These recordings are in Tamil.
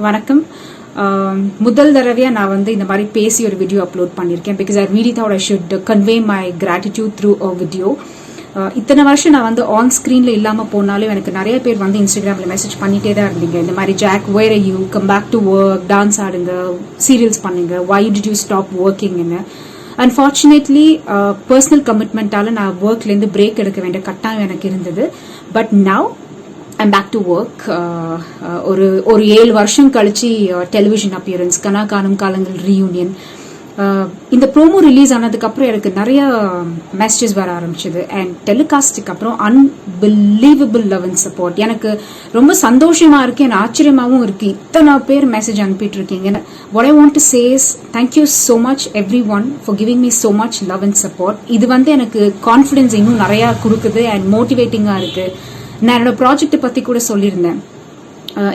வணக்கம். முதல் தடவையாக நான் வந்து இந்த மாதிரி பேசி ஒரு வீடியோ அப்லோட் பண்ணியிருக்கேன். Because I really thought I should convey my gratitude through a video. இத்தனை வருஷம் நான் வந்து ஆன் ஸ்க்ரீனில் இல்லாமல் போனாலும் எனக்கு நிறைய பேர் வந்து இன்ஸ்டாகிராமில் மெசேஜ் பண்ணிகிட்டே தான் இருந்தீங்க. இந்த மாதிரி Jack where you come back to work, dance ஆடுங்க, சீரியல்ஸ் பண்ணுங்க, வை டிட் யூ ஸ்டாப் ஒர்க்கிங்னு. அன்ஃபார்ச்சுனேட்லி பர்சனல் கமிட்மெண்ட்டால் நான் ஒர்க்லேருந்து பிரேக் எடுக்க வேண்டிய கட்டாயம் எனக்கு இருந்தது. But now I'm back to work. ஒரு 7 வருஷம் கழிச்சு டெலிவிஷன் அப்பியரன்ஸ், கனா காணும் காலங்கள் ரீயூனியன், இந்த ப்ரோமோ ரிலீஸ் ஆனதுக்கப்புறம் எனக்கு நிறைய மெசேஜஸ் வர ஆரம்பிச்சது. அண்ட் டெலிகாஸ்டுக்கு அப்புறம் அன்பிலீவபிள் லவ் அண்ட் சப்போர்ட். எனக்கு ரொம்ப சந்தோஷமா இருக்கு, எனக்கு ஆச்சரியமாகவும் இருக்கு. இத்தனை பேர் மெசேஜ் அனுப்பிட்டு இருக்கீங்க. what I want to say is thank you so much everyone for giving me so much love and support. இது வந்து எனக்கு கான்ஃபிடன்ஸ் இன்னும் நிறைய கொடுக்குது அண்ட் மோட்டிவேட்டிங்கா இருக்கு. நான் என்னோட ப்ராஜெக்டை பற்றி கூட சொல்லியிருந்தேன்.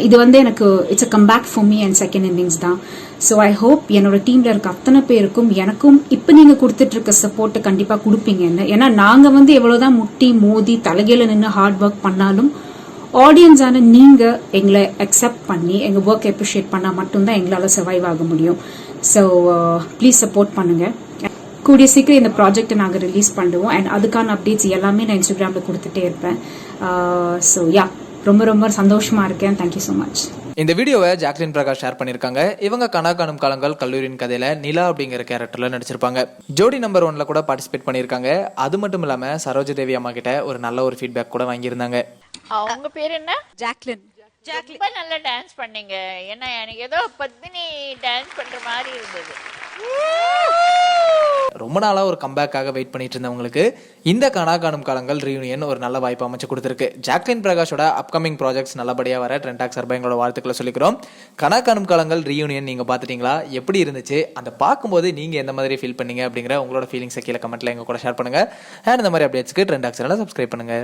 இது வந்து எனக்கு it's a comeback for me and second innings தான். ஸோ ஐ ஹோப் என்னோட டீமில் இருக்க அத்தனை பேருக்கும் எனக்கும் இப்போ நீங்கள் கொடுத்துட்டு இருக்க சப்போர்ட்டை கண்டிப்பாக கொடுப்பீங்கன்னு. ஏன்னா நாங்கள் வந்து எவ்வளோதான் முட்டி மோதி தலைகையில் நின்று ஹார்ட் ஒர்க் பண்ணாலும் ஆடியன்ஸான நீங்கள் எங்களை அக்செப்ட் பண்ணி எங்கள் ஒர்க் அப்ரிஷியேட் பண்ணால் மட்டும்தான் எங்களால் சர்வைவ் ஆக முடியும். ஸோ ப்ளீஸ் சப்போர்ட் பண்ணுங்கள். கூடிய சீக்கிரம் இந்த ப்ராஜெக்டை நாங்கள் ரிலீஸ் பண்ணுவோம் அண்ட் அதுக்கான அப்டேட்ஸ் எல்லாமே நான் இன்ஸ்டாகிராமில் கொடுத்துட்டே இருப்பேன். ஸோ யா, ரொம்ப ரொம்ப சந்தோஷமா இருக்கேன். Thank you so much. இந்த வீடியோவை ஜாக்லின் பிரகாஷ் ஷேர் பண்ணியிருக்காங்க. இவங்க கனா காணும் காலங்கள் கல்லூரியின் கதையில நிலா அப்படிங்கிற கேரக்டர்ல நடிச்சிருப்பாங்க. ஜோடி நம்பர் 1ல கூட பார்ட்டிசிபேட் பண்ணியிருக்காங்க. அது மட்டும் இல்லாம சரோஜ தேவி அம்மா கிட்ட ஒரு நல்ல ஒரு ஃபீட்பேக் கூட வாங்கியிருந்தாங்க. அவங்க பேர் என்ன? ஜாக்லின். ரொம்ப நல்லா டான்ஸ் பண்ணீங்க. ஏன்னா எனக்கு ஏதோ பத்மினி டான்ஸ் பண்ற மாதிரி இருந்தது. ரொம்ப நாளா ஒரு கம்பேக்காக வெயிட் பண்ணிட்டு இருந்தவங்களுக்கு இந்த கனா காணும் காலங்கள் ரீயூனியன் ஒரு நல்ல வாய்ப்பு அமைச்சு கொடுத்துருக்கு. ஜாக்லின் பிரகாஷோட அப்கமிங் ப்ராஜெக்ட்ஸ் நல்லபடியா வர ட்ரெண்டாக் சார்பா எங்களோட வாழ்த்துக்களை சொல்லிக்கிறோம். கனா காணும் காலங்கள் ரீயூனியன் நீங்க பாத்துட்டீங்களா? எப்படி இருந்துச்சு? அந்த பார்க்கும்போது நீங்க எந்த மாதிரி ஃபீல் பண்ணீங்க அப்படிங்கிற உங்களோட ஃபீலிங்ஸை கீழே கமெண்ட்ல எங்க கூட ஷேர் பண்ணுங்க. அண்ட் இந்த மாதிரி அப்டேட்ஸ்க்கு ட்ரெண்டாக் சேனலை சப்ஸ்கிரைப் பண்ணுங்க.